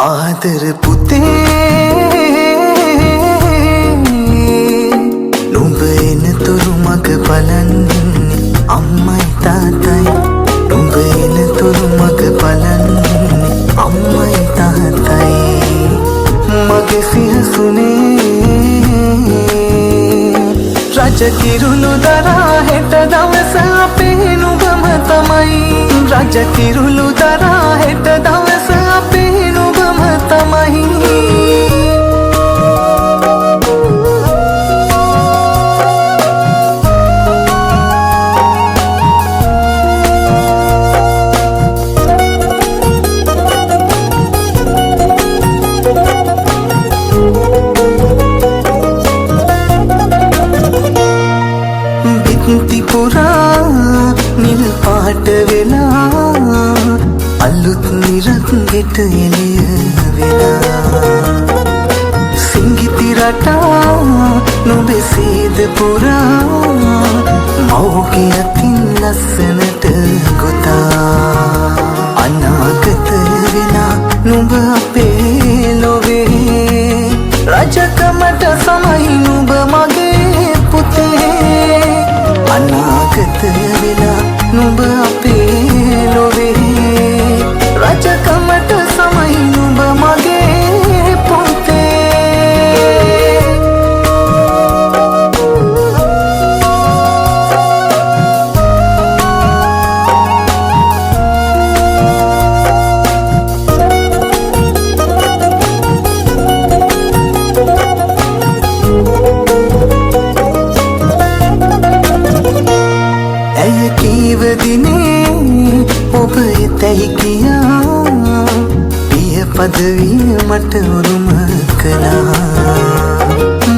ආදර පුතේ නුඹ එනතුරු මග බලන්නේ අම්මයි තාත්තයි නුඹ එනතුරු මග බලන්නේ අම්මයි තාත්තයි මගේ සිහසුනේ රජ කිරුළු දරා හෙට දවස අපේ නුඹම තමයි රජ කිරුළු දරා හෙට දවස අපේ නුඹම තමයි පුරා නිල් පාට වෙලා අලුත් නිරත් ගෙට එළිය වෙලා සිංගිති රටා නුඹේ සීද පුරා මව්ගේ අතින් ලස්සනට ගොතා අනාගත වෙලා නුඹ අපේ ලොවේ රජකමට සමයි නුඹ මගේ පුතේ අනාගත වෙලා නුඹ අපේ ලොවේ රජකමට සමයි නුඹ මගේ පුතේ ඇය කීව දිනේ ඔබ එතැයි කියා පිය පදවිය මට උරුම කළා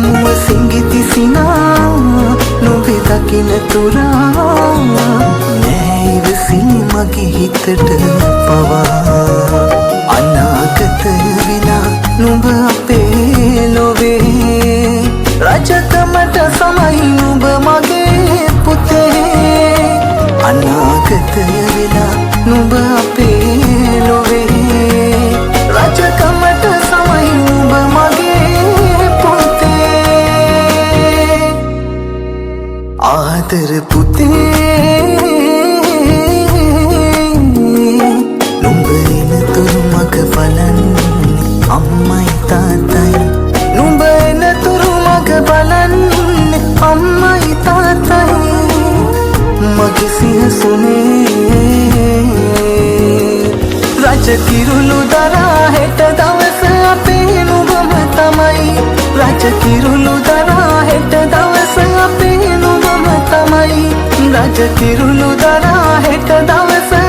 මුව සිංගිති සිනා නුඹේ දකින තුරා නෑ ඉවසිලි මගේ හිතට පවා අනාගත වෙලා නුඹ අපේ ලොවේ රජකමට සමයි නුඹ මගේ පුතේ අනාගත වෙලා නුඹ අපේ ලොවේ රජකමට සමයි නුඹ මගේ පුතේ ආදර පුතේ නුඹ එනතුරු මග බලන්නේ අම්මයි තාත්තයි නුඹ එනතුරු මග බලන්නේ අම්මයි තාත්තයි මගේ සිහසුනේ රජ කිරුළු දරා හෙට දවස අපේ නුඹම තමයි රජ කිරුළු දරා හෙට දවස අපේ නුඹම තමයි රජ කිරුළු දරා හෙට දවස